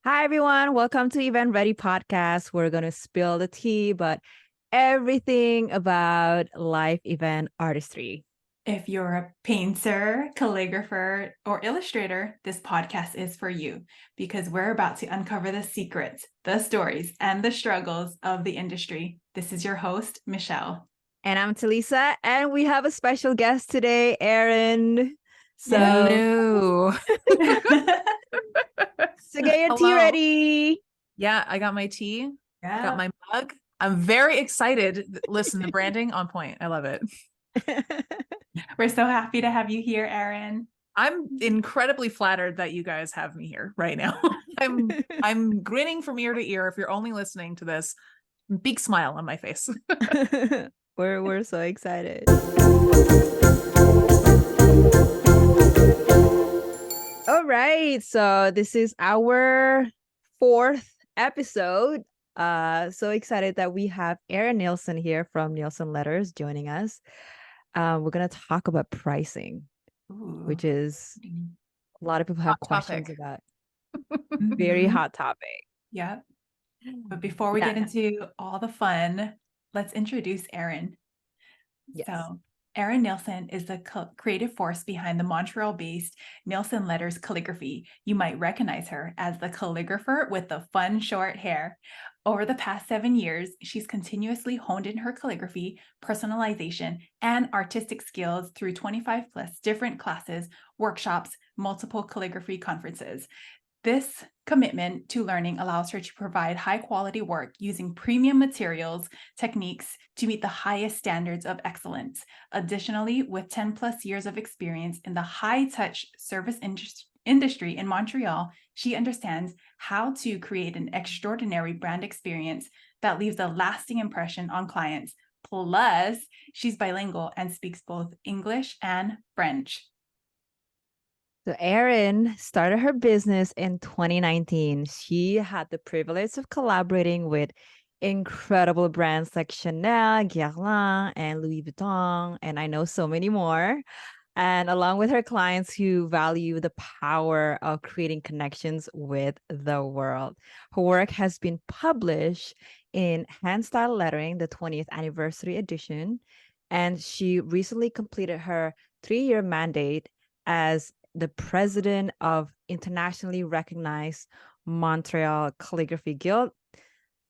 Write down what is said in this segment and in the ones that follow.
Hi, everyone. Welcome to Event Ready Podcast. We're going to spill the tea, but everything about live event artistry. If you're a painter, calligrapher, or illustrator, this podcast is for you because we're about to uncover the secrets, the stories, and the struggles of the industry. This is your host, Michelle. And I'm Talisa, and we have a special guest today, Erin. Hello. So get your tea Hello. ready. Yeah, I got my tea, Yeah. got my mug. I'm very excited. Listen, the branding on point. I love it. We're so happy to have you here, Erin. I'm incredibly flattered that you guys have me here right now. I'm grinning from ear to ear. If you're only listening to this, big smile on my face. We're so excited. All right, so this is our fourth episode. So excited that we have Erin Neilson here from Neilson Letters joining us. We're gonna talk about pricing, which is a lot of people have questions about. Very hot topic. Yep. But before we get into all the fun, let's introduce Erin. Yes. So Erin Neilson is the creative force behind the Montreal-based Neilson Letters calligraphy. You might recognize her as the calligrapher with the fun short hair. Over the past 7 years, she's continuously honed in her calligraphy, personalization, and artistic skills through 25 plus different classes, workshops, multiple calligraphy conferences. This commitment to learning allows her to provide high-quality work using premium materials, techniques to meet the highest standards of excellence. Additionally, with 10 plus years of experience in the high-touch service industry in Montreal, she understands how to create an extraordinary brand experience that leaves a lasting impression on clients. Plus, she's bilingual and speaks both English and French. So Erin started her business in 2019. She had the privilege of collaborating with incredible brands like Chanel, Guerlain, and Louis Vuitton, and I know so many more. And along with her clients who value the power of creating connections with the world. Her work has been published in Hand Style Lettering, the 20th anniversary edition, and she recently completed her 3-year mandate as the president of internationally recognized Montreal Calligraphy Guild,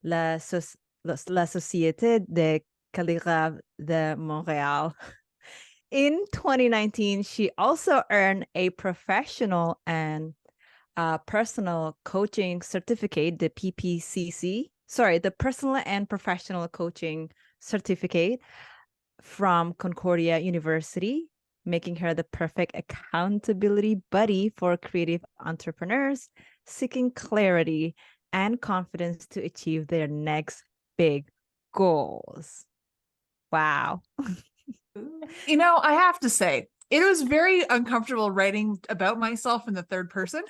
la Société des Calligraphes de Montréal. In 2019, she also earned a professional and personal coaching certificate, the PPCC. Sorry, the personal and professional coaching certificate from Concordia University, making her the perfect accountability buddy for creative entrepreneurs seeking clarity and confidence to achieve their next big goals. Wow. You know, I have to say, it was very uncomfortable writing about myself in the third person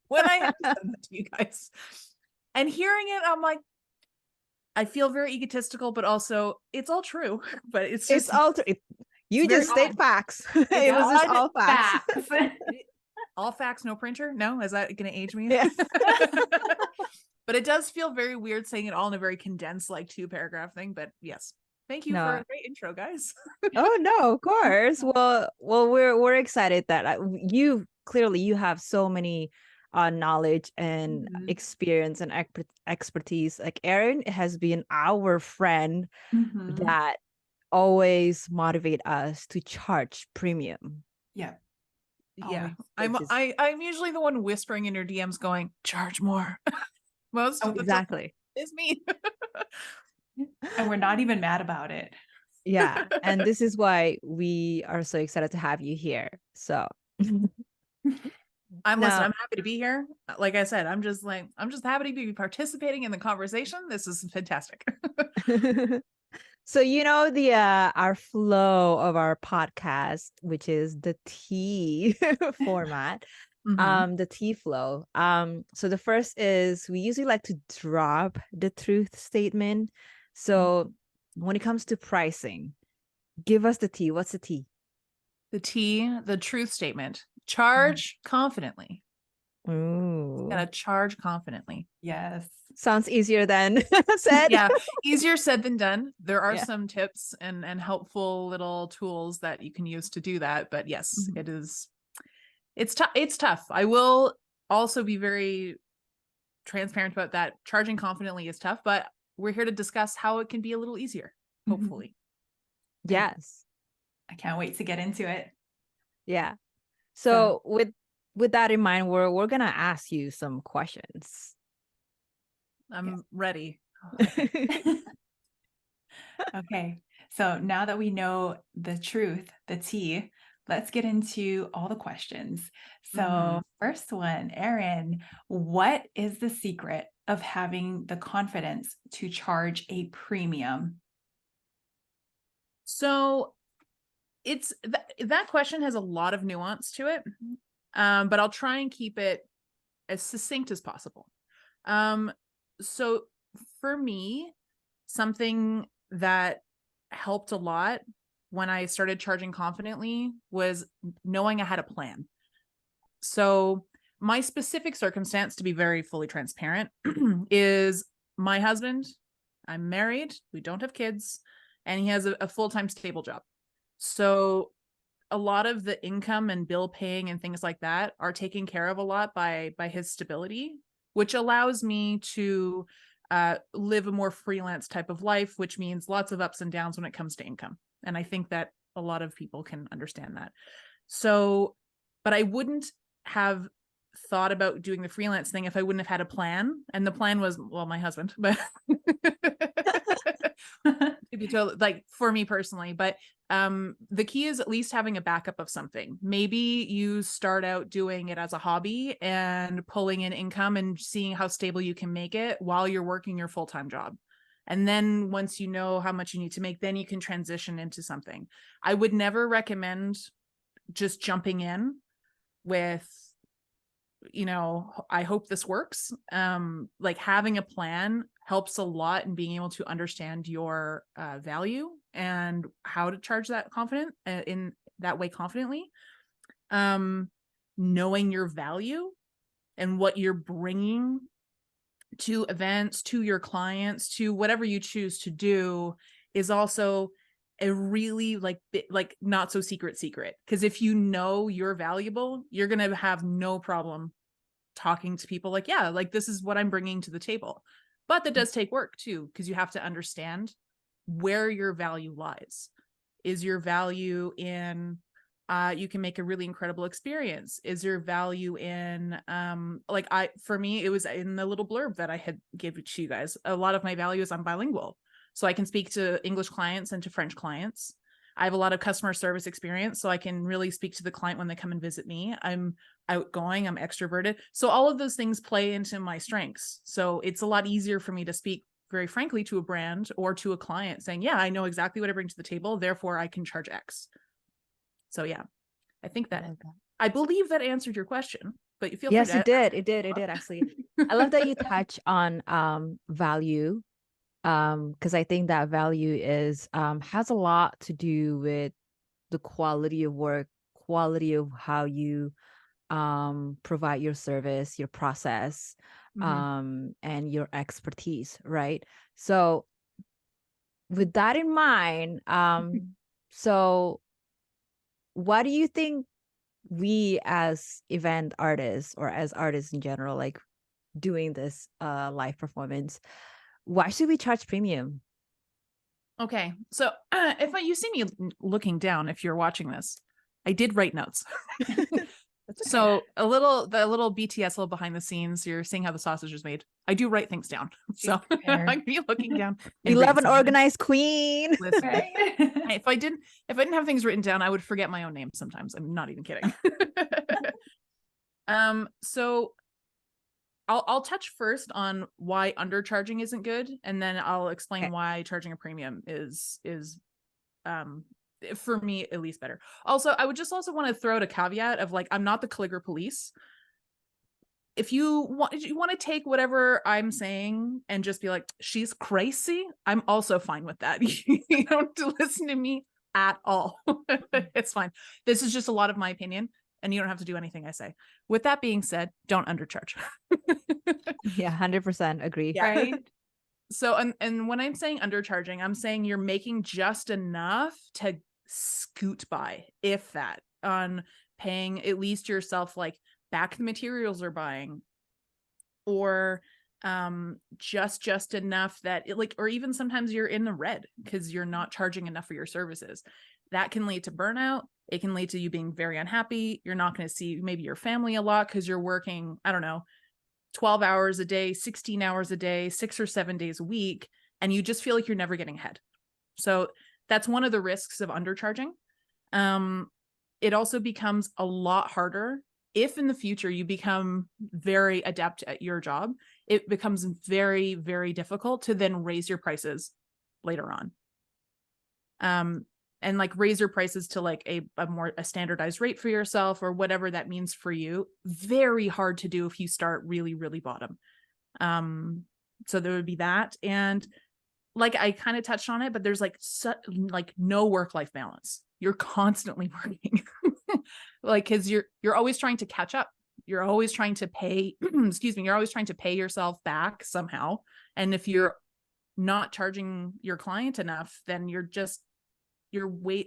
when I had to send that to you guys. And hearing it, I'm like, I feel very egotistical, but also it's all true. But it's just you just state facts. It was just all facts. All facts, no printer. No, is that going to age me? Yeah. But it does feel very weird saying it all in a very condensed, like 2-paragraph thing. But yes, thank you for a great intro, guys. Oh no, of course. Well, we're excited that you have so many knowledge and experience and expertise. Like Erin has been our friend that always motivate us to charge premium. Yeah. Yeah. I'm usually the one whispering in your DMs going, charge more. Most of the time is me. And we're not even mad about it. Yeah. And this is why we are so excited to have you here. So I'm happy to be here. Like I said, I'm just happy to be participating in the conversation. This is fantastic. So the our flow of our podcast, which is the T format, the T flow. So the first is we usually like to drop the truth statement. So when it comes to pricing, give us the T. What's the T? The T, the truth statement. Charge confidently. Ooh. Gotta charge confidently. Yes. Sounds easier than said. Yeah, easier said than done. There are Yeah. some tips and helpful little tools that you can use to do that. But yes, Mhm. it's tough. It's tough. I will also be very transparent about that. Charging confidently is tough, but we're here to discuss how it can be a little easier, hopefully. Yes. I can't wait to get into it. Yeah. So with that in mind, we're gonna ask you some questions. I'm ready. Okay. So now that we know the truth, the tea, let's get into all the questions. So, first one, Erin, what is the secret of having the confidence to charge a premium? So it's that question has a lot of nuance to it, but I'll try and keep it as succinct as possible. So for me, something that helped a lot when I started charging confidently was knowing I had a plan. So my specific circumstance, to be very fully transparent, is my husband. I'm married. We don't have kids, and he has a full-time stable job. So a lot of the income and bill paying and things like that are taken care of a lot by his stability, which allows me to live a more freelance type of life, which means lots of ups and downs when it comes to income. And I think that a lot of people can understand that. So, but I wouldn't have thought about doing the freelance thing if I wouldn't have had a plan. And the plan was, well, my husband, but to be totally, like, for me personally, but the key is at least having a backup of something. Maybe you start out doing it as a hobby and pulling in income and seeing how stable you can make it while you're working your full-time job. And then once you know how much you need to make, then you can transition into something. I would never recommend just jumping in with, I hope this works. Like, having a plan helps a lot in being able to understand your value and how to charge that in that way confidently. Knowing your value and what you're bringing to events, to your clients, to whatever you choose to do is also a really like not so secret, because if you know you're valuable, you're going to have no problem talking to people like, yeah, like, this is what I'm bringing to the table. But that does take work too, because you have to understand where your value lies. Is your value in you can make a really incredible experience? Is your value in for me, it was in the little blurb that I had given to you guys. A lot of my value is I'm bilingual, so I can speak to English clients and to French clients. I have a lot of customer service experience, so I can really speak to the client when they come and visit me. I'm outgoing, I'm extroverted. So all of those things play into my strengths. So it's a lot easier for me to speak very frankly to a brand or to a client saying, yeah, I know exactly what I bring to the table, therefore I can charge X. So yeah, I think that I believe that answered your question, but you feel free Yes, to it did. It did actually. I love that you touch on value. Because I think that value is has a lot to do with the quality of work, quality of how you provide your service, your process, and your expertise, right? So with that in mind, so what do you think we as event artists or as artists in general, like doing this live performance, why should we charge premium? Okay, so if you see me looking down, if you're watching this, I did write notes. So the little BTS, little behind the scenes, you're seeing how the sausage is made. I do write things down. So I'd be looking down. We love an organized queen. Listen, Right? if I didn't have things written down, I would forget my own name sometimes. I'm not even kidding. So I'll touch first on why undercharging isn't good, and then I'll explain why charging a premium is for me at least better. Also, I would just also want to throw out a caveat of, like, I'm not the calligrapher police. If you want to take whatever I'm saying and just be like, she's crazy, I'm also fine with that. You don't have to listen to me at all. It's fine. This is just a lot of my opinion. and you don't have to do anything I say. With that being said, don't undercharge. Yeah, 100% agree. Yeah. Right. So, and when I'm saying undercharging, I'm saying you're making just enough to scoot by, if that, on paying at least yourself like back the materials you're buying, or just enough that it, like, or even sometimes you're in the red because you're not charging enough for your services. That can lead to burnout. It can lead to you being very unhappy. You're not going to see maybe your family a lot because you're working, I don't know, 12 hours a day, 16 hours a day, 6 or 7 days a week, and you just feel like you're never getting ahead. So that's one of the risks of undercharging. It also becomes a lot harder if in the future you become very adept at your job. It becomes very, very difficult to then raise your prices later on. And like raise your prices to like a more standardized rate for yourself, or whatever that means for you. Very hard to do if you start really, really bottom. So there would be that. And like I kind of touched on it, but there's like no work-life balance. You're constantly working. Like, because you're always trying to catch up. You're always trying to pay, excuse me, you're always trying to pay yourself back somehow. And if you're not charging your client enough, then you're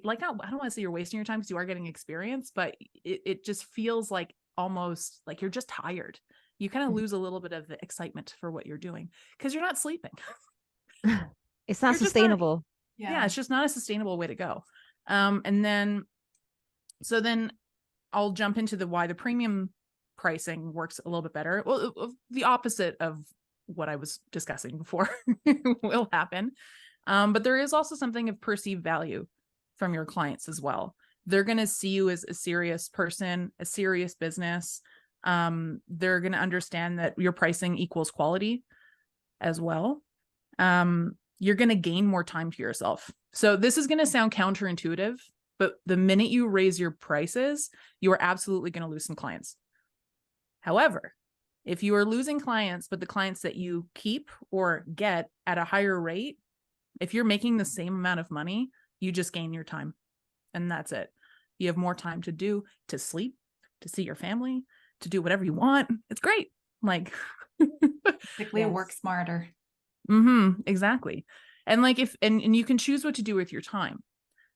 like, I don't want to say you're wasting your time, because you are getting experience, but it just feels like almost like you're just tired. You kind of lose a little bit of the excitement for what you're doing because you're not sleeping. It's not sustainable. Yeah, it's just not a sustainable way to go. And then I'll jump into why the premium pricing works a little bit better. Well, the opposite of what I was discussing before will happen. But there is also something of perceived value from your clients as well. They're going to see you as a serious person, a serious business. They're going to understand that your pricing equals quality as well. You're going to gain more time to yourself. So this is going to sound counterintuitive, but the minute you raise your prices, you are absolutely going to lose some clients. However, if you are losing clients, but the clients that you keep or get at a higher rate, if you're making the same amount of money, you just gain your time, and that's it. You have more time to sleep, to see your family, to do whatever you want. It's great. Like, Basically work smarter. Exactly. And like and you can choose what to do with your time.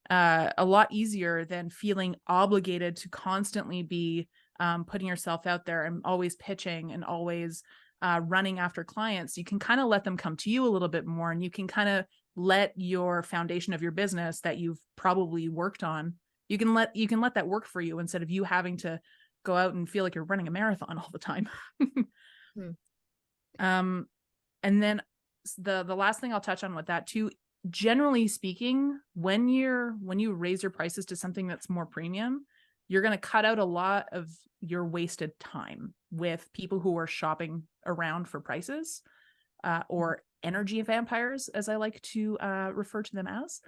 A lot easier than feeling obligated to constantly be putting yourself out there and always pitching and always running after clients. You can kind of let them come to you a little bit more, and you can kind of let your foundation of your business that you've probably worked on, you can let that work for you, instead of you having to go out and feel like you're running a marathon all the time. And then the last thing I'll touch on with that too, generally speaking, when you raise your prices to something that's more premium, you're going to cut out a lot of your wasted time with people who are shopping around for prices, or energy vampires, as I like to refer to them as,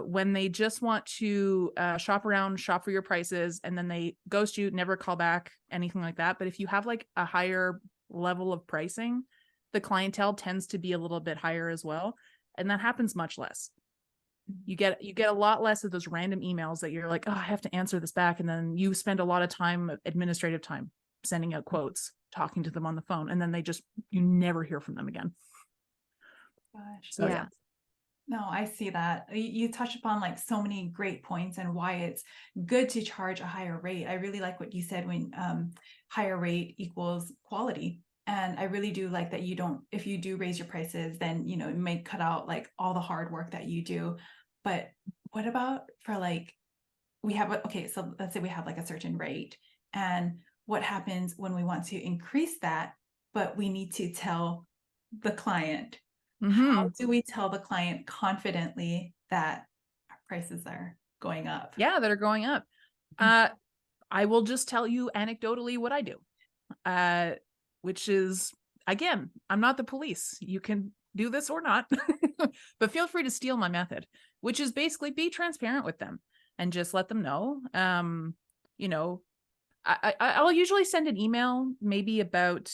when they just want to shop around, shop for your prices, and then they ghost you, never call back, anything like that. But if you have like a higher level of pricing, the clientele tends to be a little bit higher as well, and that happens much less. You get a lot less of those random emails that you're like, oh, I have to answer this back, and then you spend a lot of time, administrative time, sending out quotes, talking to them on the phone, and then you never hear from them again. Gosh. So yeah. No, I see that. You touch upon like so many great points and why it's good to charge a higher rate. I really like what you said when higher rate equals quality. And I really do like that if you do raise your prices, then, you may cut out like all the hard work that you do. But what about for like, so let's say we have like a certain rate, and what happens when we want to increase that, but we need to tell the client? How do we tell the client confidently that our prices are going up? Yeah, that are going up. I will just tell you anecdotally what I do, which is, again, I'm not the police. You can do this or not, but feel free to steal my method, which is basically be transparent with them and just let them know. I'll usually send an email maybe about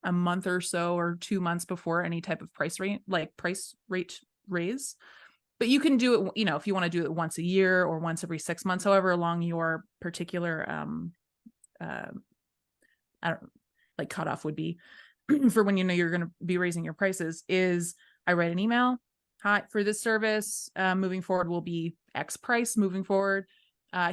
a month or so, or 2 months before any type of price rate raise. But you can do it, you know, if you want to do it once a year or once every 6 months, however long your particular I don't like cutoff would be for when you know you're going to be raising your prices. Is I write an email. Hi, for this service, moving forward will be X price moving forward.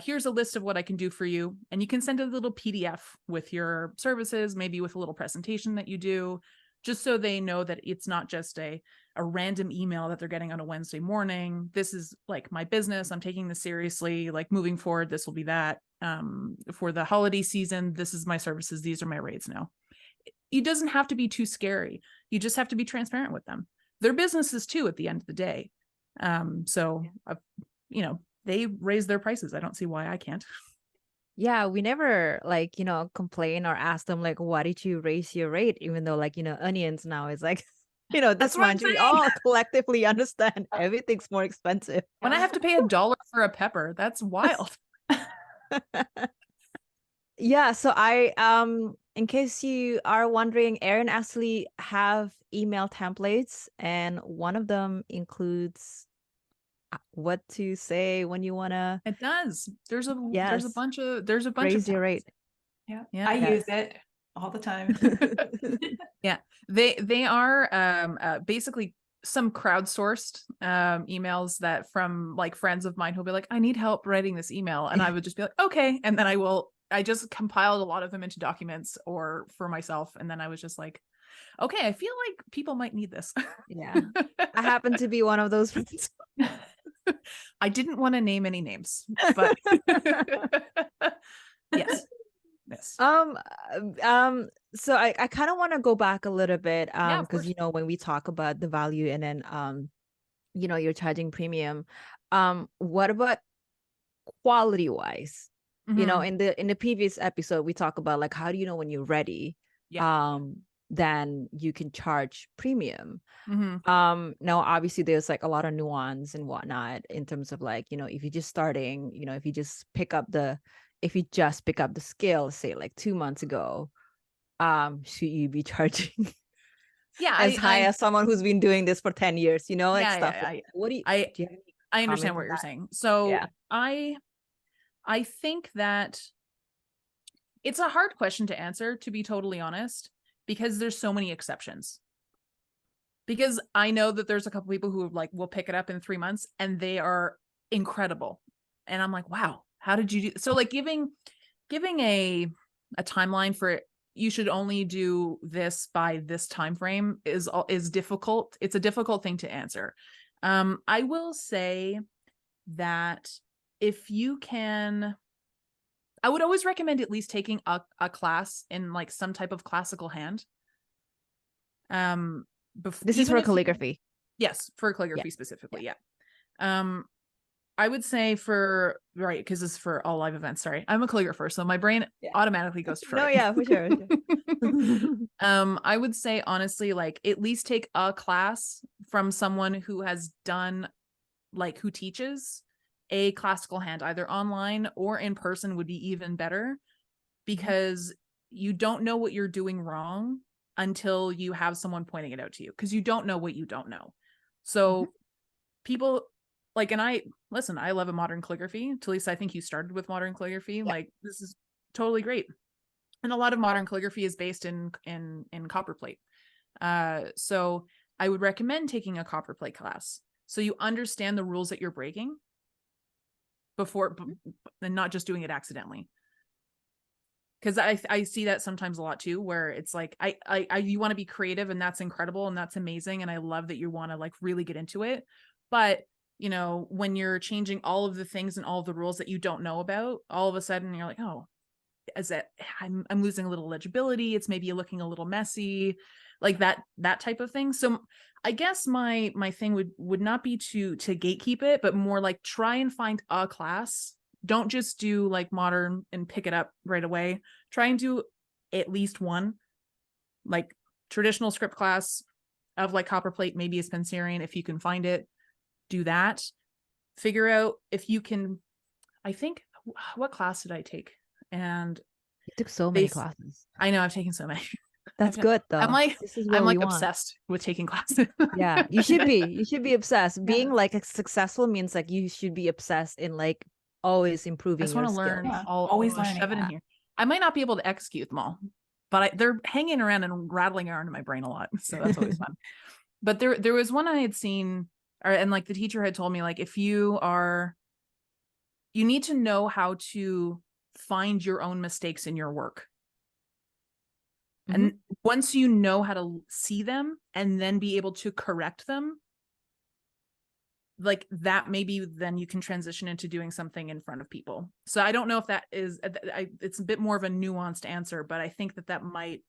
Here's a list of what I can do for you. And you can send a little PDF with your services, maybe with a little presentation that you do, just so they know that it's not just a random email that they're getting on a Wednesday morning. This is like my business. I'm taking this seriously. Like moving forward, this will be that. For the holiday season, this is my services. These are my rates now. It doesn't have to be too scary. You just have to be transparent with them. They're businesses too at the end of the day. You know, they raise their prices. I don't see why I can't. Yeah, we never like, you know, complain or ask them like, why did you raise your rate? Even though like, you know, onions now is like, you know, That's this what I'm month we saying. all collectively understand everything's more expensive. When I have to pay $1 for a pepper, that's wild. Yeah, so in case you are wondering, Erin actually have email templates, and one of them includes what to say when you want to It does. There's a Yes. bunch of raise your rate. Yeah. Yeah. I Yes. use it all the time. Yeah, they are basically some crowdsourced emails that from like friends of mine who'll be like, I need help writing this email, and I would just be like, okay, and then I just compiled a lot of them into documents or for myself, and then I was just like, okay, I feel like people might need this. Yeah. I happen to be one of those friends. I didn't want to name any names, but yes. So I kind of want to go back a little bit Yeah, of because course. you know when we talk about the value and then you know you're charging premium, what about quality wise? You know, Mhm. in the previous episode we talk about like how do you know when you're ready, Yeah. then you can charge premium. Mhm. Now obviously there's like a lot of nuance and whatnot in terms of like, you know, if you're just starting, you know, if you just pick up the skill, say like 2 months ago, should you be charging Yeah, as high I as someone who's been doing this for 10 years, you know, like yeah, stuff yeah, like that? What do I you have any I understand comments what on you're that? saying. So Yeah. I think that it's a hard question to answer, to be totally honest, because there's so many exceptions. Because I know that there's a couple people who like will pick it up in 3 months and they are incredible. And I'm like, wow, how did you do? So like giving a timeline for it, you should only do this by this time frame is difficult. It's a difficult thing to answer. I will say that if you can, I would always recommend at least taking a class in like some type of classical hand. This is Even for if you, calligraphy. yes, for Yeah. calligraphy specifically, yeah. I would say right, because this is for all live events. Sorry, I'm a calligrapher, so my brain automatically goes to No, writing. yeah, for sure. I would say honestly, like at least take a class from someone who has done, like who teaches a classical hand, either online or in person would be even better, because you don't know what you're doing wrong until you have someone pointing it out to you, because you don't know what you don't know. So people like, and I love a modern calligraphy. Talisa, I think you started with modern calligraphy. Yeah. Like this is totally great. And a lot of modern calligraphy is based in copperplate. So I would recommend taking a copperplate class so you understand the rules that you're breaking before, and not just doing it accidentally. Because I see that sometimes a lot too, where it's like you want to be creative, and that's incredible and that's amazing, and I love that you want to like really get into it, but you know, when you're changing all of the things and all of the rules that you don't know about, all of a sudden you're like, oh, is that I'm losing a little legibility, it's maybe looking a little messy, like that type of thing. So I guess my thing would not be to gatekeep it, but more like try and find a class. Don't just do like modern and pick it up right away. Try and do at least one, like traditional script class of like copperplate, maybe a Spencerian if you can find it. Do that. Figure out if you can. I think, what class did I take? And You took so many classes. I know I've taken so many. That's good though. This is what I'm we like want. obsessed with taking classes. Yeah, you should be. You should be obsessed. Yeah. Being like a successful means like you should be obsessed in like always I improving just your want to skills. learn Yeah, all, always shove it in learning. here. I might not be able to execute them all, but they're hanging around and rattling around in my brain a lot. So that's always fun. But there was one I had seen, and like the teacher had told me, like, if you need to know how to find your own mistakes in your work. And once you know how to see them and then be able to correct them, like that, maybe then you can transition into doing something in front of people. So I don't know if that is, it's a bit more of a nuanced answer, but I think that might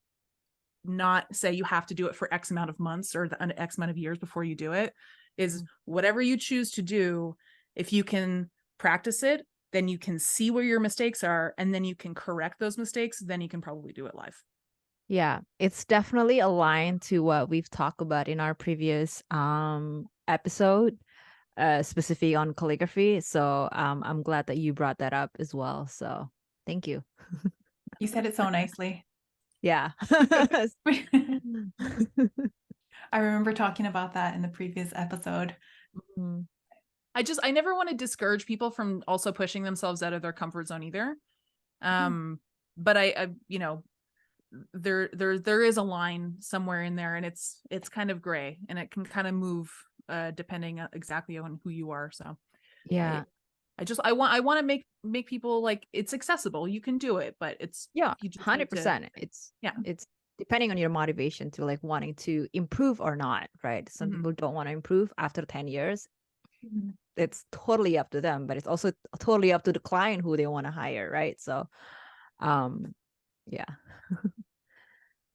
not say you have to do it for X amount of months or an X amount of years before you do it. Is whatever you choose to do, if you can practice it, then you can see where your mistakes are and then you can correct those mistakes, then you can probably do it live. Yeah, it's definitely aligned to what we've talked about in our previous episode, specifically on calligraphy. So I'm glad that you brought that up as well. So thank you. You said it so nicely. Yeah. I remember talking about that in the previous episode. Mhm. I never want to discourage people from also pushing themselves out of their comfort zone either. But I you know, there is a line somewhere in there, and it's kind of gray, and it can kind of move depending exactly on who you are. So Yeah. I want to make people like it's accessible. You can do it, but it's Yeah, you just need to- 100%. It's depending on your motivation to like wanting to improve or not, right? Some Mhm. people don't want to improve after 10 years. Mhm. It's totally up to them, but it's also totally up to the client who they want to hire, right? So yeah.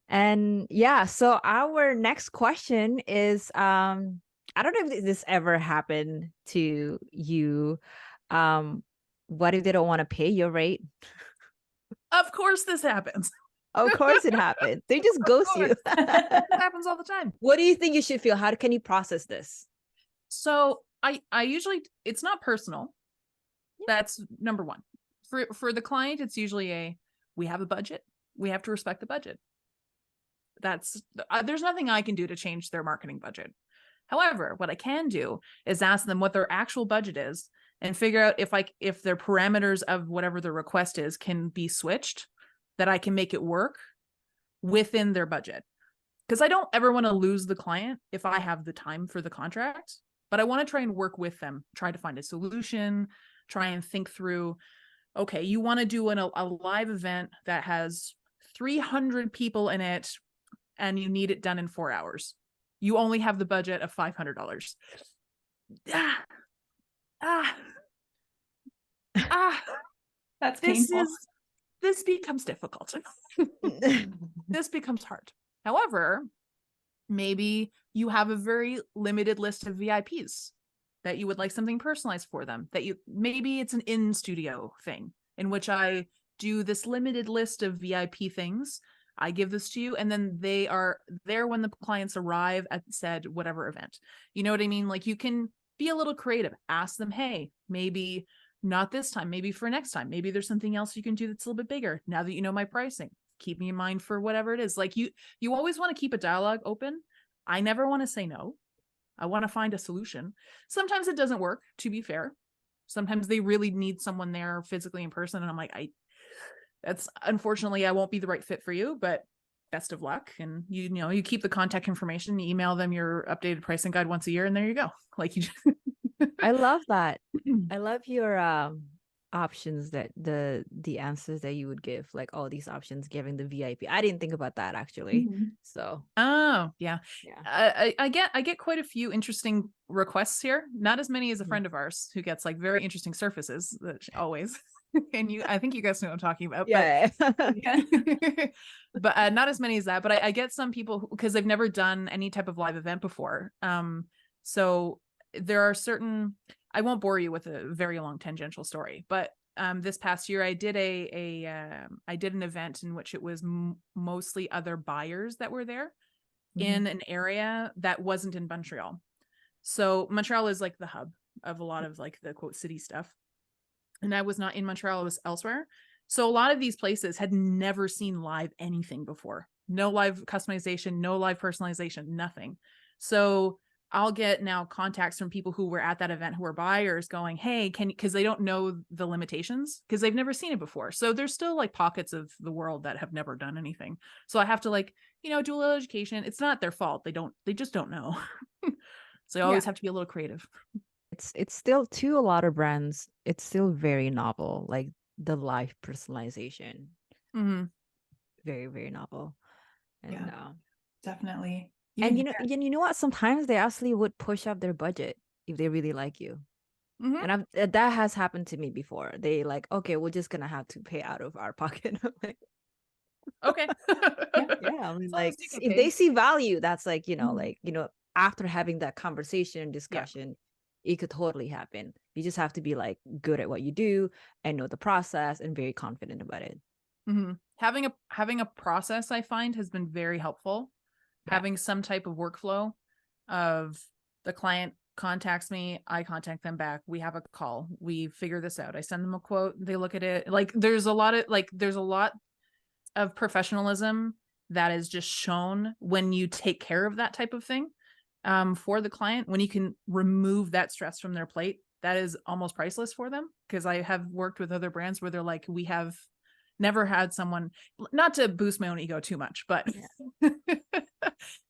And yeah, so our next question is I don't know if this ever happened to you. What if they don't want to pay your rate? Of course this happens. Of course it happened. They just ghost you. It happens all the time. What do you think you should feel? How can you process this? So I usually, it's not personal. That's number one. For the client, it's usually we have a budget. We have to respect the budget. That's there's nothing I can do to change their marketing budget. However, what I can do is ask them what their actual budget is and figure out if their parameters of whatever the request is can be switched, that I can make it work within their budget. Because I don't ever want to lose the client if I have the time for the contract, but I want to try and work with them, try to find a solution, try and think through, okay, you want to do a live event that has 300 people in it and you need it done in 4 hours. You only have the budget of $500. That's This painful. this becomes difficult. This becomes hard. However, maybe you have a very limited list of VIPs that you would like something personalized for them, maybe it's an in-studio thing in which I do this limited list of VIP things. I give this to you, and then they are there when the clients arrive at said whatever event. You know what I mean? Like, you can be a little creative. Ask them, hey, maybe not this time, maybe for next time. Maybe there's something else you can do that's a little bit bigger. Now that you know my pricing, keep me in mind for whatever it is. Like, you always want to keep a dialogue open. I never want to say no. I want to find a solution. Sometimes it doesn't work, to be fair. Sometimes they really need someone there physically in person, and I'm like, that's unfortunately I won't be the right fit for you, but best of luck. And you keep the contact information, you email them your updated pricing guide once a year, and there you go. Like, you just I love that. I love your options, that the answers that you would give, like all these options, giving the VIP. I didn't think about that actually. Mhm. So oh yeah, yeah. I get quite a few interesting requests here. Not as many as a friend of ours who gets like very interesting surfaces always. And I think you guys know what I'm talking about. Yeah. But not as many as that. But I get some people because they've never done any type of live event before. So there are certain, I won't bore you with a very long tangential story, but this past year I did I did an event in which it was mostly other buyers that were there in an area that wasn't in Montreal. So Montreal is like the hub of a lot of like the quote city stuff. And I was not in Montreal, I was elsewhere. So a lot of these places had never seen live anything before. no live customization, no live personalization, nothing. So I'll get now contacts from people who were at that event who are buyers going, hey, because they don't know the limitations because they've never seen it before. So there's still like pockets of the world that have never done anything. So I have to like, do a little education. It's not their fault. They just don't know. So you always have to be a little creative. It's still, to a lot of brands, it's still very novel, like the live personalization. Mm-hmm. Very, very novel. And definitely. and you know what? Sometimes they actually would push up their budget if they really like you. Mm-hmm. And that has happened to me before. They like, okay, we're just gonna have to pay out of our pocket. Like, okay. yeah. I mean, like, if they see value, that's like, like, after having that conversation and discussion, it could totally happen. You just have to be like good at what you do and know the process and very confident about it. Mm-hmm. Having a process, I find, has been very helpful. Having some type of workflow of the client contacts me, I contact them back, we have a call, we figure this out, I send them a quote, they look at it. Like there's a lot of professionalism that is just shown when you take care of that type of thing for the client, when you can remove that stress from their plate. That is almost priceless for them, because I have worked with other brands where they're like, we have never had someone, not to boost my own ego too much, but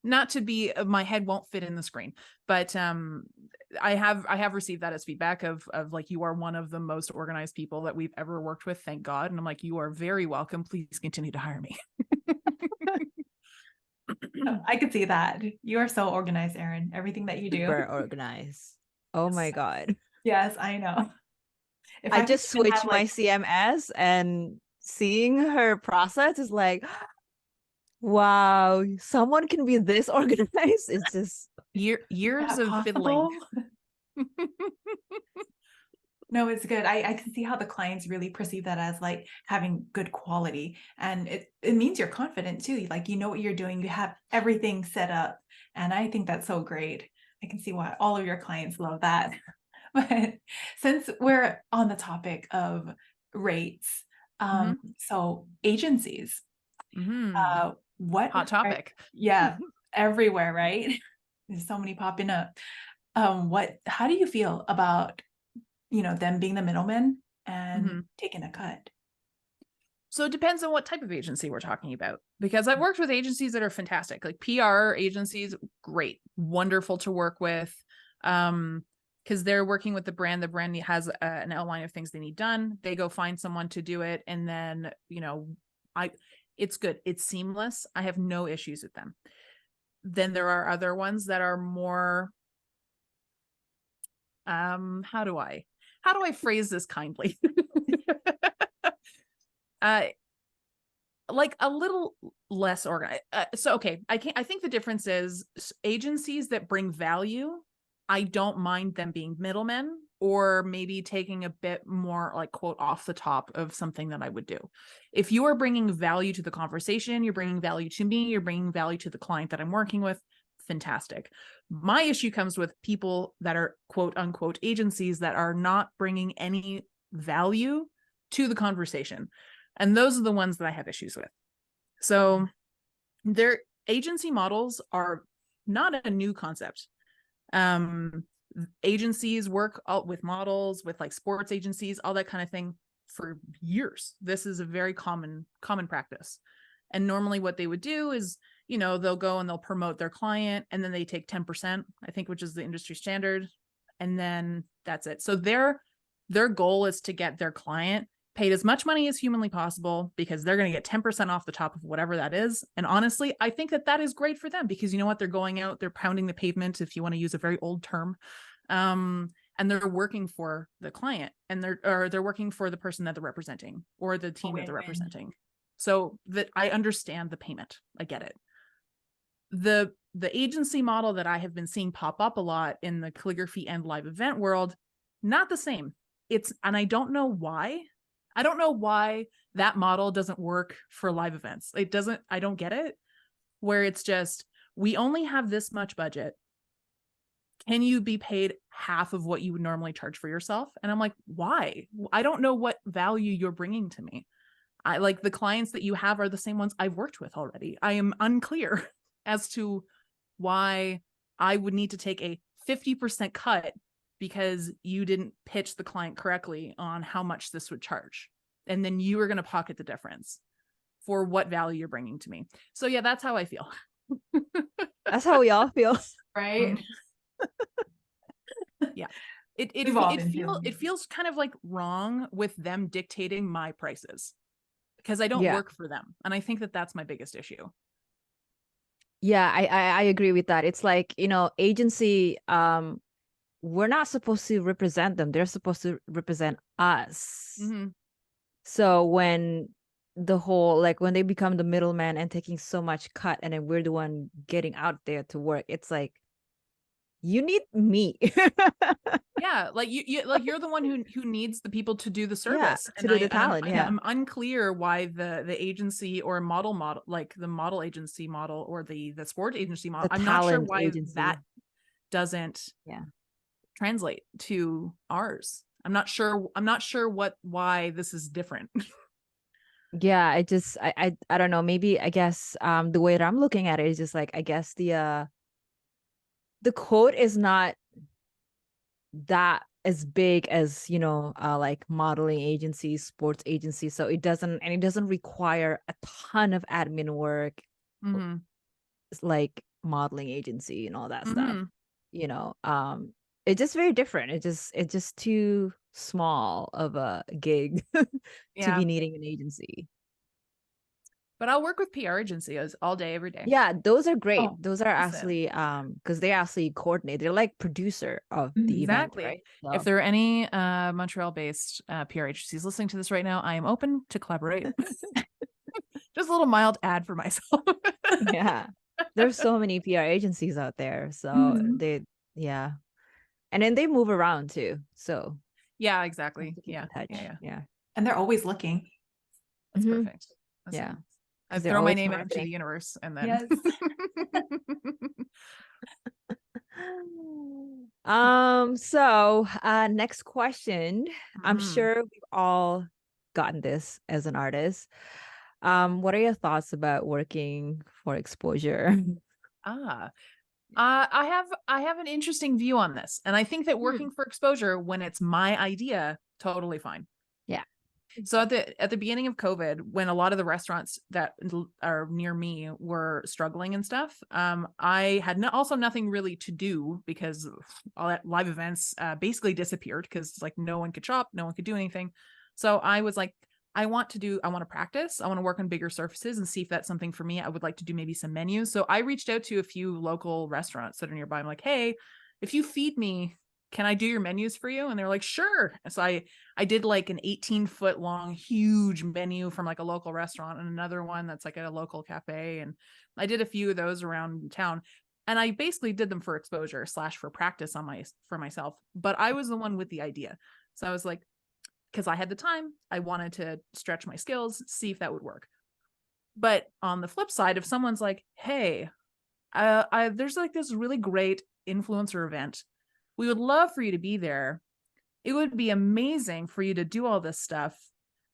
not to be, my head won't fit in the screen, but I have received that as feedback of like, you are one of the most organized people that we've ever worked with, thank God. And I'm like, you are very welcome, please continue to hire me. I could see that. You are so organized, Erin. Everything that you do. Super organized. Oh my God. Yes, I know. If I could just even have, switched my CMS, and seeing her process is like, wow, someone can be this organized. It's just years of fiddling. No, it's good. I can see how the clients really perceive that as like having good quality. And it means you're confident too. Like, you know what you're doing, you have everything set up. And I think that's so great. I can see why all of your clients love that. But since we're on the topic of rates, so agencies, what hot topic? Everywhere, right? There's so many popping up. How do you feel about them being the middleman and taking a cut? So it depends on what type of agency we're talking about, because I've worked with agencies that are fantastic, like PR agencies, great, wonderful to work with, because they're working with the brand has an outline of things they need done. They go find someone to do it, and then it's good, it's seamless. I have no issues with them. Then there are other ones that are more, how do I phrase this kindly? Like a little less organized. Okay, I think the difference is agencies that bring value, I don't mind them being middlemen, or maybe taking a bit more, like, quote, off the top of something that I would do. If you are bringing value to the conversation, you're bringing value to me, you're bringing value to the client that I'm working with, fantastic. My issue comes with people that are, quote unquote, agencies that are not bringing any value to the conversation. And those are the ones that I have issues with. So their agency models are not a new concept. Agencies work with models, with like sports agencies, all that kind of thing, for years. This is a very common practice. And normally what they would do is, they'll go and they'll promote their client, and then they take 10%, I think, which is the industry standard. And then that's it. So their goal is to get their client paid as much money as humanly possible, because they're going to get 10% off the top of whatever that is. And honestly, I think that is great for them, because you know what? They're going out, they're pounding the pavement, if you want to use a very old term. And they're working for the client, and they're working for the person that they're representing, or the team that they're representing. So that I understand the payment. I get it. The agency model that I have been seeing pop up a lot in the calligraphy and live event world, not the same. And I don't know why. I don't know why that model doesn't work for live events. I don't get it, where it's just, we only have this much budget. Can you be paid half of what you would normally charge for yourself? And I'm like, why? I don't know what value you're bringing to me. I like the clients that you have are the same ones I've worked with already. I am unclear as to why I would need to take a 50% cut because you didn't pitch the client correctly on how much this would charge. And then you are going to pocket the difference for what value you're bringing to me. So yeah, that's how I feel. That's how we all feel. Right. Yeah. We've all been feeling It feels kind of like wrong with them dictating my prices because I don't Yeah. work for them. And I think that that's my biggest issue. Yeah, I agree with that. It's like, agency, we're not supposed to represent them. They're supposed to represent us. Mm-hmm. So when when they become the middleman and taking so much cut, and then we're the one getting out there to work, it's like, you need me. Yeah, like you're the one who needs the people to do the service. To do the talent. I'm unclear why the agency or model like the model agency model or the sport agency model. I'm not sure why that doesn't translate to ours. I'm not sure why this is different. Yeah, I don't know. Maybe I guess the way that I'm looking at it is just like, I guess the quote is not that as big as like modeling agencies, sports agencies, so it doesn't require a ton of admin work. Mm-hmm. It's like modeling agency and all that stuff. Mm-hmm. It's just very different. It's just too small of a gig to be needing an agency. But I'll work with PR agencies all day, every day. Yeah, those are great. Oh, those are actually because they actually coordinate. They're like producer of the event, right? So. If there are any Montreal-based PR agencies listening to this right now, I am open to collaborate. Just a little mild ad for myself. Yeah, there's so many PR agencies out there, so yeah, and then they move around too. So yeah, exactly. Yeah. And they're always looking. That's perfect. That's nice. I throw my name out into the universe and then. Yes. So next question. I'm sure we've all gotten this as an artist. What are your thoughts about working for exposure? I have an interesting view on this, and I think that working for exposure when it's my idea, totally fine. Yeah. So at the beginning of COVID, when a lot of the restaurants that are near me were struggling and stuff, I had also nothing really to do because all that live events basically disappeared because like no one could shop, no one could do anything. So I was like, I want to practice. I want to work on bigger surfaces and see if that's something for me. I would like to do maybe some menus. So I reached out to a few local restaurants that are nearby. I'm like, hey, if you feed me, can I do your menus for you? And they're like, sure. So I did like an 18-foot long, huge menu from like a local restaurant and another one that's like at a local cafe. And I did a few of those around town. And I basically did them for exposure / for practice for myself. But I was the one with the idea. So I was like, because I had the time, I wanted to stretch my skills, see if that would work. But on the flip side, if someone's like, hey, there's like this really great influencer event, we would love for you to be there. It would be amazing for you to do all this stuff.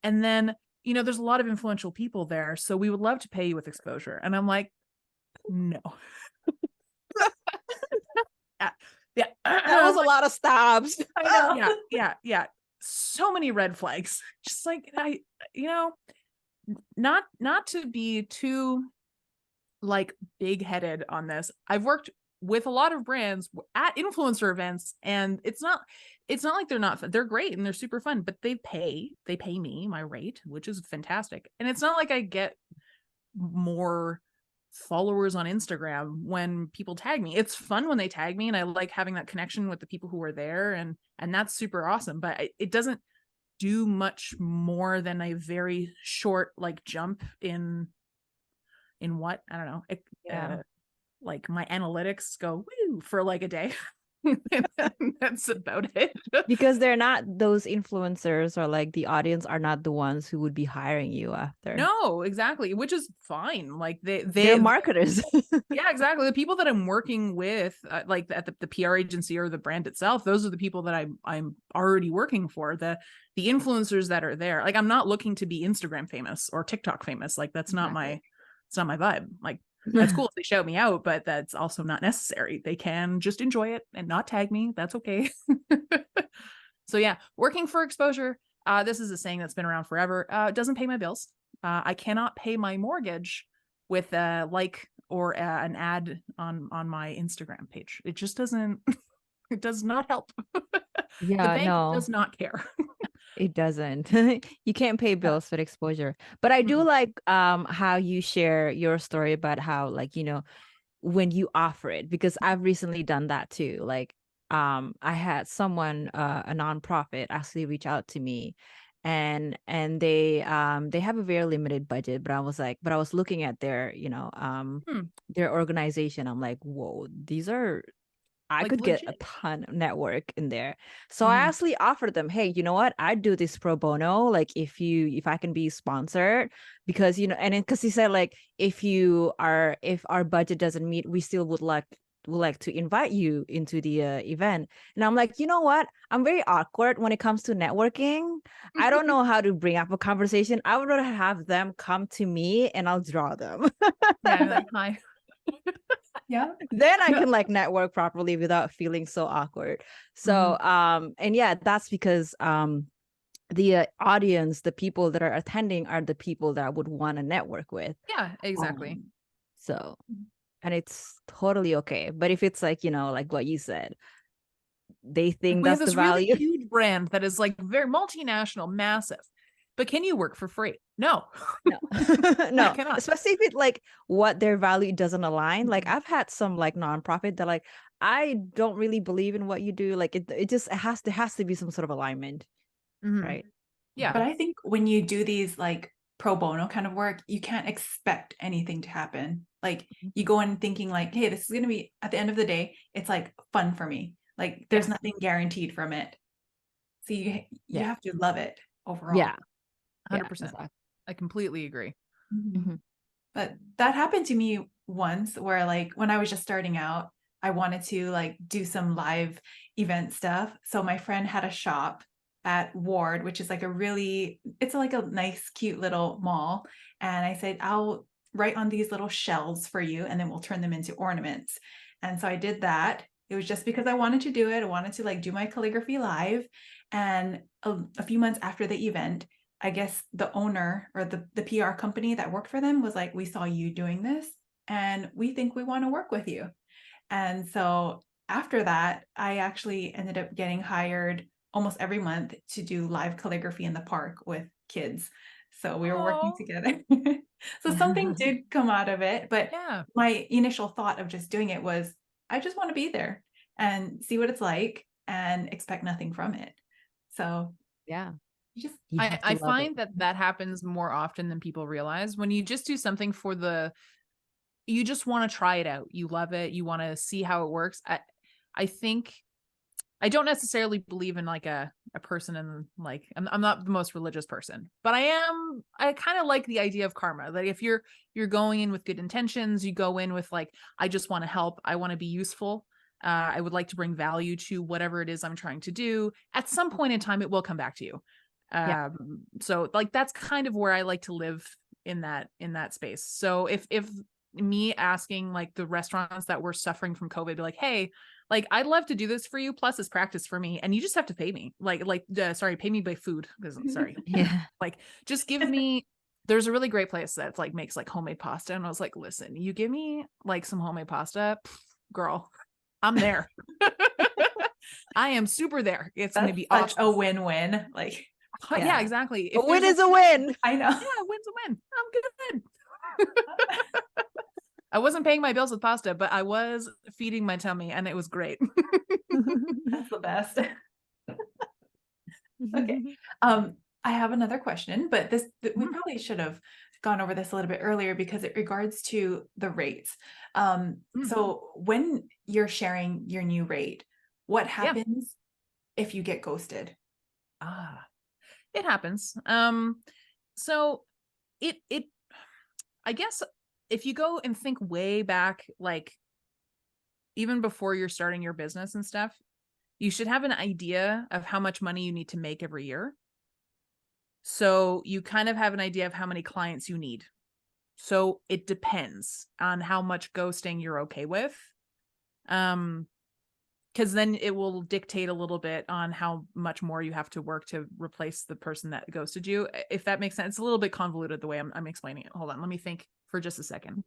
And then, there's a lot of influential people there. So we would love to pay you with exposure. And I'm like, no. Yeah. That was a lot of stops. I know. Yeah. So many red flags. Just like, not to be too like big-headed on this. I've worked with a lot of brands at influencer events, and it's not like they're not fun. They're great and they're super fun, but they pay me my rate, which is fantastic. And it's not like I get more followers on Instagram when people tag me. It's fun when they tag me, and I like having that connection with the people who are there, and that's super awesome. But it doesn't do much more than a very short like jump in what I don't know. Like my analytics go woo for like a day. That's about it. Because they're not those influencers, or like the audience are not the ones who would be hiring you after. No, exactly, which is fine. Like They're marketers. yeah, exactly. The people that I'm working with, like at the PR agency or the brand itself, those are the people that I'm already working for. The influencers that are there. Like I'm not looking to be Instagram famous or TikTok famous. Like that's not my it's not my vibe. Like that's cool if they shout me out, but that's also not necessary. They can just enjoy it and not tag me. That's okay. So yeah, working for exposure. This is a saying that's been around forever. It doesn't pay my bills. I cannot pay my mortgage with a like or an ad on my Instagram page. It just doesn't. It does not help. The bank does not care. It doesn't. You can't pay bills with exposure. But I do like how you share your story about how, like, when you offer it, because I've recently done that too. Like I had someone, a nonprofit, actually reach out to me, and they have a very limited budget, but I was looking at their their organization. I'm like, whoa, these are, I Like could get a legit. ton of network in there. So I actually offered them, hey, you know what? I do this pro bono. Like if I can be sponsored, because, and because he said, like, if our budget doesn't meet, we still would like to invite you into the event. And I'm like, you know what? I'm very awkward when it comes to networking. I don't know how to bring up a conversation. I would rather have them come to me and I'll draw them. Yeah, I'm like, hi. Yeah. Then I can like network properly without feeling so awkward. So and yeah, that's because the audience, the people that are attending, are the people that I would want to network with. Yeah, exactly. So, and it's totally okay. But if it's like, like what you said, they think We have that's the this really value. huge brand that is like very multinational, massive. But can you work for free? No. No. No. I cannot. Especially if it like what their value doesn't align. Like I've had some like nonprofit that like, I don't really believe in what you do. Like there has to be some sort of alignment. Right. Yeah. But I think when you do these like pro bono kind of work, you can't expect anything to happen. Like you go in thinking like, hey, this is going to be, at the end of the day, it's like fun for me. Like there's nothing guaranteed from it. So you have to love it overall. Yeah. 100%. Exactly. I completely agree. But that happened to me once, where like when I was just starting out, I wanted to like do some live event stuff. So my friend had a shop at Ward, which is like it's like a nice, cute little mall. And I said, I'll write on these little shells for you, and then we'll turn them into ornaments. And so I did that. It was just because I wanted to do it. I wanted to like do my calligraphy live. And a few months after the event, I guess the owner or the PR company that worked for them was like, we saw you doing this and we think we want to work with you. And so after that, I actually ended up getting hired almost every month to do live calligraphy in the park with kids. So we were working together. So something did come out of it. But my initial thought of just doing it was, I just want to be there and see what it's like and expect nothing from it. So yeah. I find that happens more often than people realize. When you just do something you just want to try it out. You love it. You want to see how it works. I think I don't necessarily believe in like a person, and like I'm not the most religious person, but I kind of like the idea of karma. Like if you're going in with good intentions, you go in with like, I just want to help. I want to be useful. I would like to bring value to whatever it is I'm trying to do. At some point in time, it will come back to you. So like that's kind of where I like to live in that space. So if me asking like the restaurants that were suffering from COVID, be like, hey, like I'd love to do this for you, plus it's practice for me, and you just have to pay me sorry, pay me by food, because sorry. Like just give me, there's a really great place that's like makes like homemade pasta, and I was like, listen, you give me like some homemade pasta, girl, I'm there. I am super there. It's going to be such a win-win. Like yeah, exactly. A win is a win. I know. Yeah, win's a win. I'm good. I wasn't paying my bills with pasta, but I was feeding my tummy, and it was great. That's the best. Okay. I have another question, but we probably should have gone over this a little bit earlier because it regards to the rates. So when you're sharing your new rate, What happens if you get ghosted? It happens. So it I guess if you go and think way back, like even before you're starting your business and stuff, you should have an idea of how much money you need to make every year. So you kind of have an idea of how many clients you need. So it depends on how much ghosting you're okay with. Because then it will dictate a little bit on how much more you have to work to replace the person that ghosted you. If that makes sense. It's a little bit convoluted the way I'm explaining it. Hold on, let me think for just a second.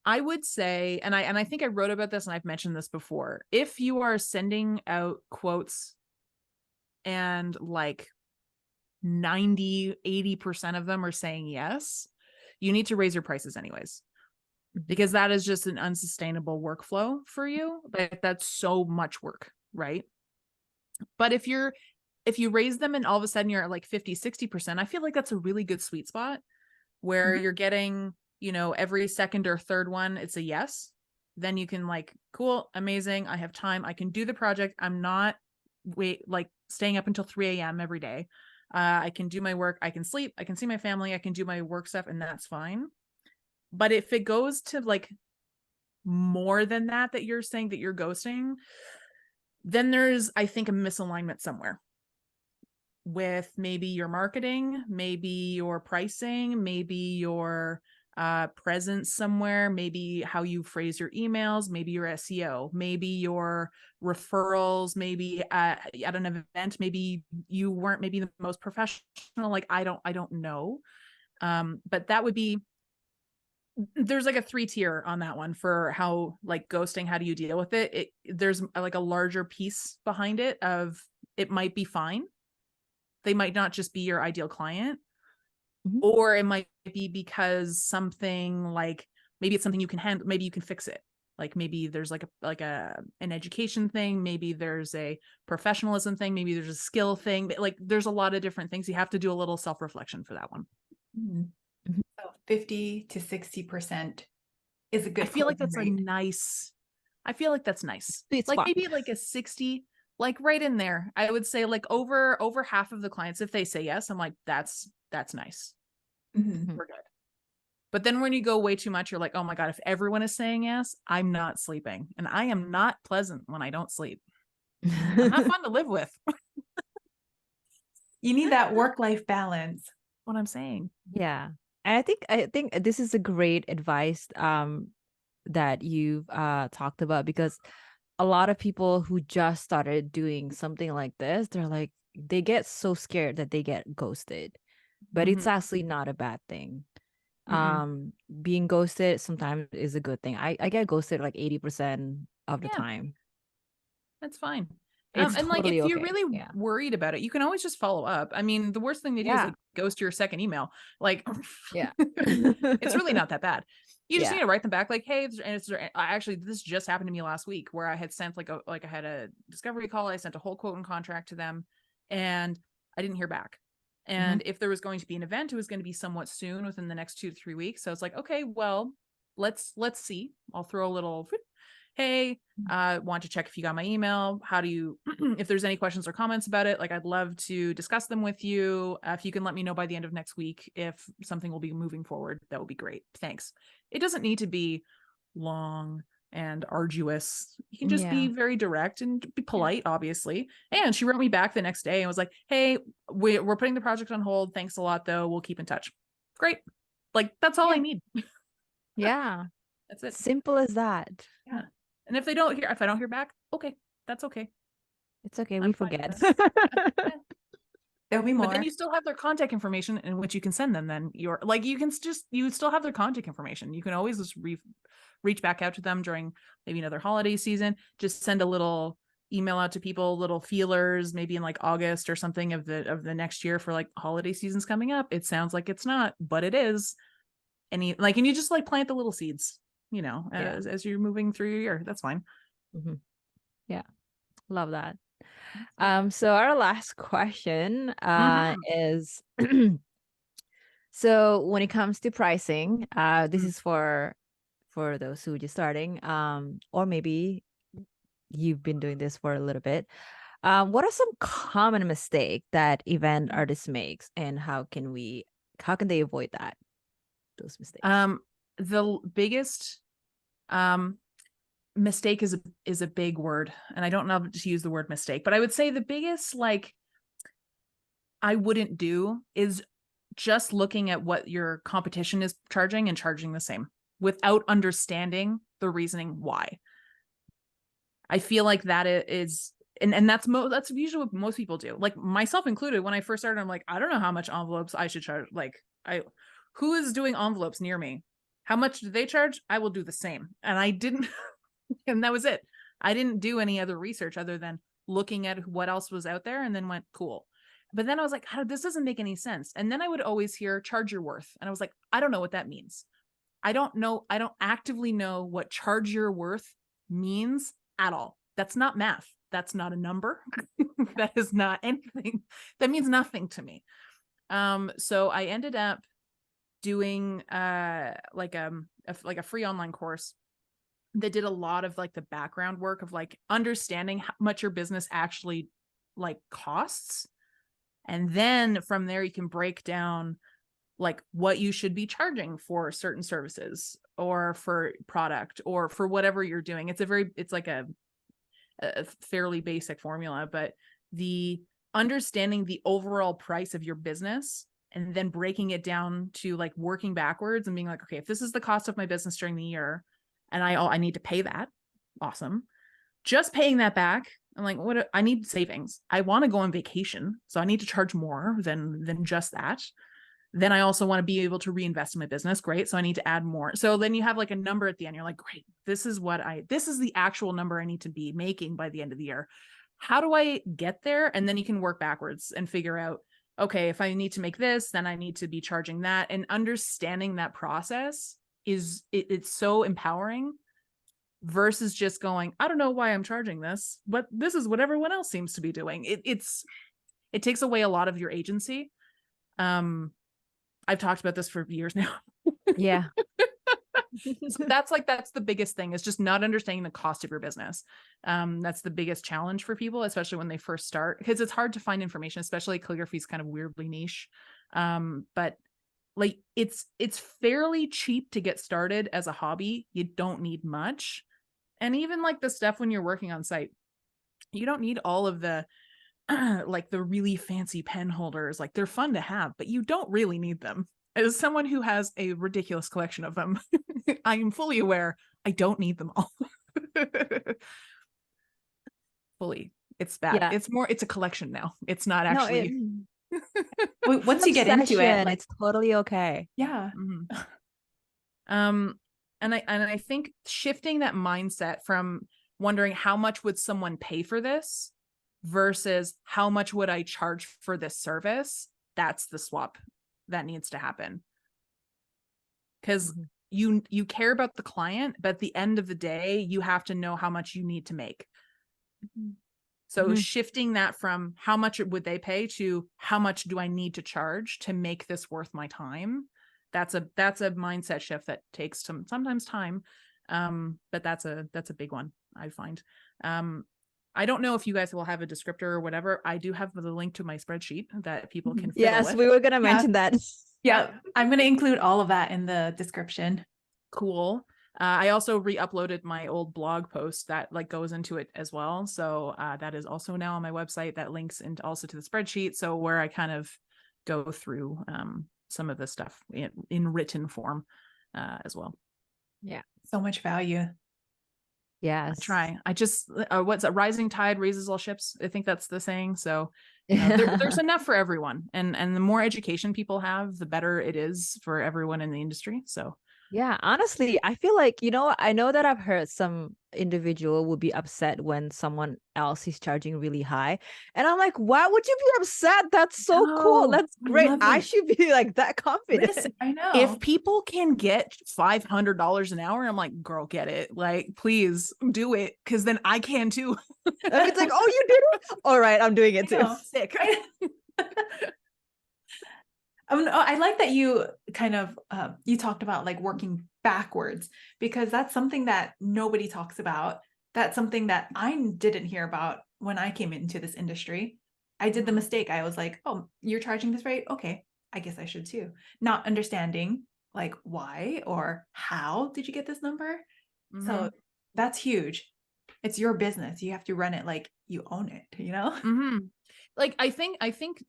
I would say, and I think I wrote about this and I've mentioned this before. If you are sending out quotes and like 90-80% of them are saying yes, you need to raise your prices anyways, because that is just an unsustainable workflow for you. Like that's so much work, right? But if you raise them and all of a sudden you're at like 50-60%, I feel like that's a really good sweet spot where you're getting, you know, every second or third one it's a yes. Then you can like, cool, amazing, I have time, I can do the project, I'm not staying up until 3 a.m. every day. I can do my work, I can sleep, I can see my family, I can do my work stuff, and that's fine. But if it goes to like more than that you're saying that you're ghosting, then there's, I think, a misalignment somewhere with maybe your marketing, maybe your pricing, maybe your presence somewhere, maybe how you phrase your emails, maybe your SEO, maybe your referrals, maybe at an event, maybe you weren't maybe the most professional. Like I don't know. But that would be, there's like a 3-tier on that one for how like ghosting, how do you deal with it? There's like a larger piece behind it of it might be fine. They might not just be your ideal client, or it might be because something like maybe it's something you can handle, maybe you can fix it. Like maybe there's like an education thing, maybe there's a professionalism thing, maybe there's a skill thing, but like there's a lot of different things. You have to do a little self-reflection for that one. So 50-60% is a good. I feel like that's rate. I feel like that's nice. Sweet like spot. maybe like a 60, like right in there. I would say like over half of the clients, if they say yes, I'm like, that's nice. We're good. But then when you go way too much, you're like, oh my God, if everyone is saying yes, I'm not sleeping. And I am not pleasant when I don't sleep. I'm not fun to live with. You need that work-life balance. What I'm saying. Yeah. And I think this is a great advice that you've talked about, because a lot of people who just started doing something like this, they're like, they get so scared that they get ghosted. But it's actually not a bad thing. Being ghosted sometimes is a good thing. I get ghosted like 80% of the time. That's fine. It's and like totally if you're okay. really worried about it, you can always just follow up. I mean, the worst thing they do is like ghost your second email. Like, it's really not that bad. You just need to write them back like, hey, actually, this just happened to me last week where I had sent I had a discovery call. I sent a whole quote and contract to them and I didn't hear back. And if there was going to be an event, it was going to be somewhat soon, within the next 2 to 3 weeks. So it's like, okay, well, let's see. I'll throw a little, hey, want to check if you got my email. How do you, if there's any questions or comments about it, like I'd love to discuss them with you. If you can let me know by the end of next week if something will be moving forward, that would be great. Thanks. It doesn't need to be long and arduous. You can just be very direct and be polite, obviously. And she wrote me back the next day and was like, hey, we're putting the project on hold. Thanks a lot, though. We'll keep in touch. Great. Like, that's all I need. Yeah. That's it. Simple as that. Yeah. And if I don't hear back, okay, that's okay. It's okay. We forget. There'll be more. But then you still have their contact information in which you can send them. Then you still have their contact information. You can always just reach back out to them during maybe another holiday season. Just send a little email out to people, little feelers, maybe in like August or something of the next year for like holiday seasons coming up. It sounds like it's not, but it is. And you just like plant the little seeds, you know, as you're moving through your year. That's fine. Yeah. Love that. So our last question is so when it comes to pricing, this is for for those who just starting, or maybe you've been doing this for a little bit. What are some common mistakes that event artists makes, and how can they avoid those mistakes? The biggest mistake is a big word, and I don't know to use the word mistake, but I would say the biggest I wouldn't do is just looking at what your competition is charging and charging the same without understanding the reasoning why. I feel like that is, and that's usually what most people do, like myself included. When I first started, I'm like, I don't know how much envelopes I should charge. Who is doing envelopes near me? How much do they charge? I will do the same. And I didn't, and that was it. I didn't do any other research other than looking at what else was out there and then went, cool. But then I was like, this doesn't make any sense. And then I would always hear charge your worth. And I was like, I don't know what that means. I don't actively know what charge your worth means at all. That's not math. That's not a number. That is not anything. That means nothing to me. So I ended up doing like a free online course that did a lot of like the background work of like understanding how much your business actually like costs. And then from there, you can break down like what you should be charging for certain services or for product or for whatever you're doing. It's like a fairly basic formula, but the understanding the overall price of your business and then breaking it down to like working backwards and being like, okay, if this is the cost of my business during the year and I need to pay that, awesome. Just paying that back, I'm like, I need savings. I want to go on vacation, so I need to charge more than just that. Then I also want to be able to reinvest in my business. Great. So I need to add more. So then you have like a number at the end. You're like, great, this is the actual number I need to be making by the end of the year. How do I get there? And then you can work backwards and figure out, okay, if I need to make this, then I need to be charging that. And understanding that process it's so empowering versus just going, I don't know why I'm charging this, but this is what everyone else seems to be doing. It takes away a lot of your agency. I've talked about this for years now. Yeah. So that's the biggest thing, is just not understanding the cost of your business. That's the biggest challenge for people, especially when they first start, because it's hard to find information, especially calligraphy is kind of weirdly niche. But like it's fairly cheap to get started as a hobby. You don't need much. And even like the stuff when you're working on site, you don't need all of the like the really fancy pen holders. Like they're fun to have, but you don't really need them. As someone who has a ridiculous collection of them, I am fully aware I don't need them all. Fully. It's bad. Yeah. It's a collection now. It's not actually. Once you get into it, like, it's totally okay. yeah. Mm-hmm. And I think shifting that mindset from wondering how much would someone pay for this versus how much would I charge for this service, that's the swap that needs to happen. Because you care about the client, but at the end of the day, you have to know how much you need to make. So shifting that from how much would they pay to how much do I need to charge to make this worth my time, that's a mindset shift that takes sometimes time. But that's a big one, I find. I don't know if you guys will have a descriptor or whatever. I do have the link to my spreadsheet that people can fiddle Yes, with. we were going to mention that. Yeah, I'm going to include all of that in the description. Cool. I also re-uploaded my old blog post that like goes into it as well. So that is also now on my website. That links into also to the spreadsheet. So where I kind of go through some of the stuff in written form as well. Yeah. So much value. Yes. I try. I just, what's a rising tide raises all ships. I think that's the saying. So you know, there's enough for everyone. And the more education people have, the better it is for everyone in the industry. So yeah, honestly, I feel like, I know that I've heard some individual would be upset when someone else is charging really high. And I'm like, why would you be upset? That's so cool. That's great. I should be like that confident. Listen, I know. if people can get $500 an hour, I'm like, girl, get it. Like, please do it. Cause then I can too. It's like, oh, you did it? All right, I'm doing it too. Sick. I like that you kind of you talked about like working backwards, because that's something that nobody talks about. That's something that I didn't hear about when I came into this industry. I did the mistake. I was like, oh, you're charging this rate? Okay, I guess I should too. Not understanding like why or how did you get this number? So that's huge. It's your business. You have to run it like you own it, you know? Like I think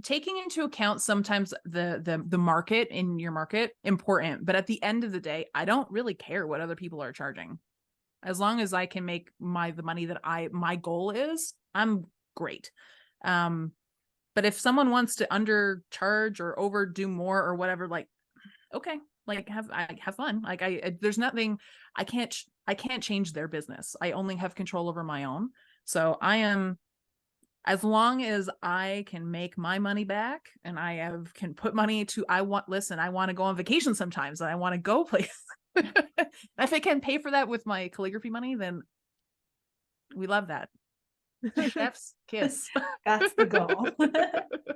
taking into account sometimes the market in your market important, but at the end of the day, I don't really care what other people are charging. As long as I can make the money that my goal is, I'm great. But if someone wants to undercharge or overdo more or whatever, like, okay, like have fun. Like there's nothing, I can't change their business. I only have control over my own. So as long as I can make my money back and can put money to, I want to go on vacation sometimes and I want to go places. If I can pay for that with my calligraphy money, then we love that. Chef's kiss. That's the goal.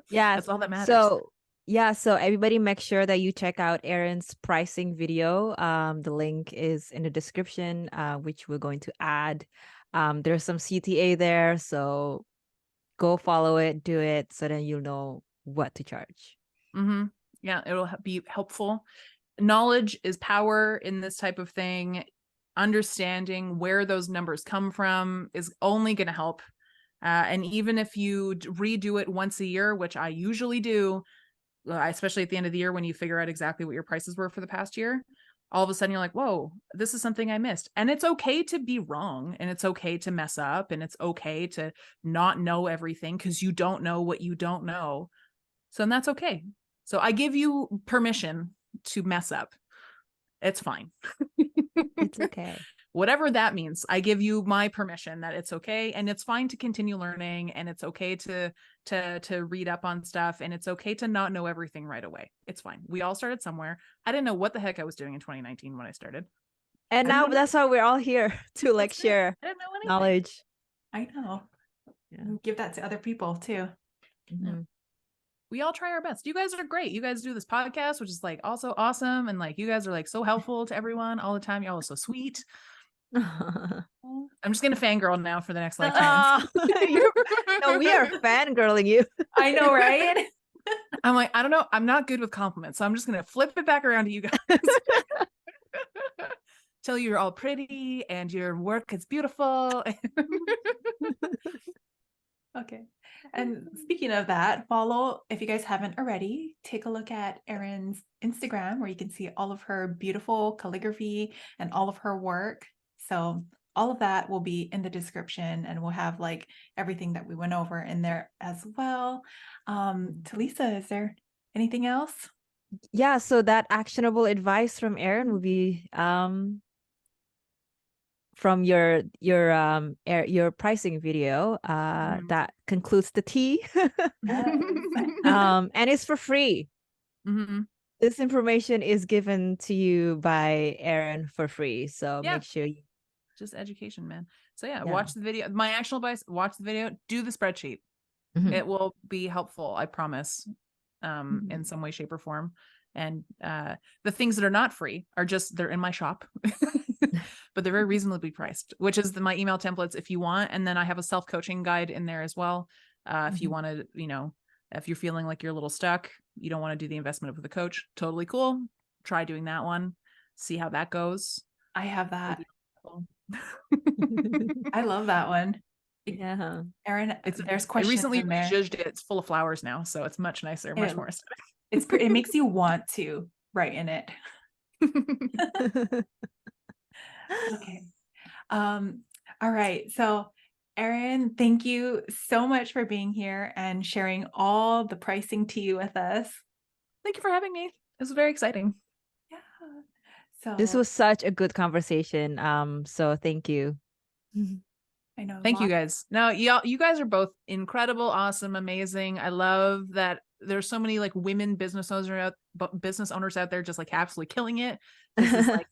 Yeah. That's all that matters. So yeah, so everybody make sure that you check out Erin's pricing video. The link is in the description, which we're going to add. There's some CTA there, so go follow it, do it, so then you'll know what to charge. Yeah, it'll be helpful. Knowledge is power in this type of thing. Understanding where those numbers come from is only going to help. And even if you redo it once a year, which I usually do, especially at the end of the year when you figure out exactly what your prices were for the past year, all of a sudden you're like, whoa, this is something I missed. And it's okay to be wrong, and it's okay to mess up, and it's okay to not know everything because you don't know what you don't know. So and that's okay. So I give you permission to mess up. It's fine. It's okay. Whatever that means, I give you my permission that it's okay, and it's fine to continue learning, and it's okay to read up on stuff, and it's okay to not know everything right away. It's fine. We all started somewhere. I didn't know what the heck I was doing in 2019 when I started. And now that's why we're all here to like share knowledge. I know. Yeah. Give that to other people too. Yeah. We all try our best. You guys are great. You guys do this podcast, which is like also awesome. And like, you guys are like so helpful to everyone all the time. Y'all are so sweet. I'm just going to fangirl now for the next like 10 minutes. No, we are fangirling you. I know, right? I'm like, I don't know. I'm not good with compliments. So I'm just going to flip it back around to you guys. Tell you you're all pretty and your work is beautiful. Okay. And speaking of that, follow, if you guys haven't already, take a look at Erin's Instagram, where you can see all of her beautiful calligraphy and all of her work. So all of that will be in the description, and we'll have like everything that we went over in there as well. Talisa, is there anything else? Yeah, so that actionable advice from Erin will be from your pricing video. That concludes the tea. And it's for free. This information is given to you by Erin for free, so make sure you just education, man. So yeah, watch the video. My actual advice: watch the video, do the spreadsheet. It will be helpful, I promise, in some way, shape, or form. And the things that are not free are just, they're in my shop, but they're very reasonably priced, which is my email templates if you want. And then I have a self-coaching guide in there as well. If you want to, if you're feeling like you're a little stuck, you don't want to do the investment with a coach, totally cool. Try doing that one. See how that goes. I have that. I love that one. Yeah. Erin, there's questions. I recently in there. rejudged it. It's full of flowers now, so it's much nicer, much more aesthetic. It makes you want to write in it. Okay. All right. So Erin, thank you so much for being here and sharing all the pricing tea with us. Thank you for having me. This was very exciting. Yeah. So this was such a good conversation. So thank you. I know. Thank you guys. No, you guys are both incredible, awesome, amazing. I love that there's so many like women business owners out there just like absolutely killing it. This is like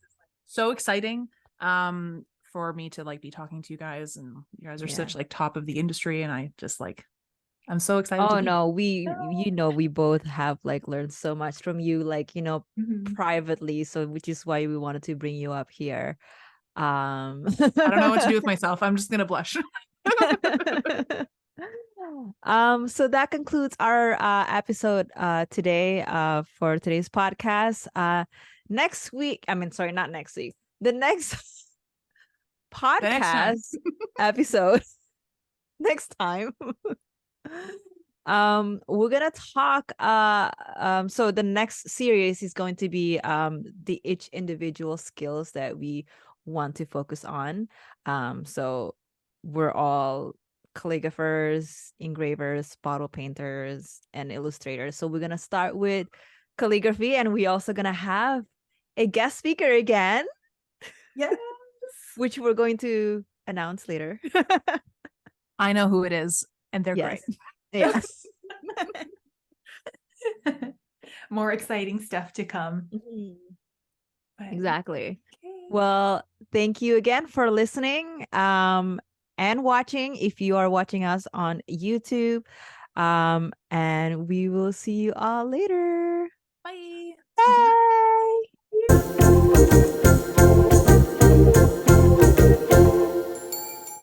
so exciting for me to like be talking to you guys, and you guys are such like top of the industry, and I just like I'm so excited to Oh be. no, we both have like learned so much from you, like, Mhm. privately. So which is why we wanted to bring you up here. I don't know what to do with myself. I'm just gonna blush. So that concludes our episode today for today's podcast. Next week, I mean, sorry, not next week. The next The next time. podcast episode next time. We're gonna talk so the next series is going to be the each individual skills that we want to focus on. So we're all calligraphers, engravers, bottle painters, and illustrators. So we're gonna start with calligraphy, and we also gonna have a guest speaker again, Yes. which we're going to announce later. I know who it is, and they're Yes. great. Yes. More exciting stuff to come. Mhm. But- Exactly. Okay. Well, thank you again for listening and watching if you are watching us on YouTube. And we will see you all later. Bye. Bye.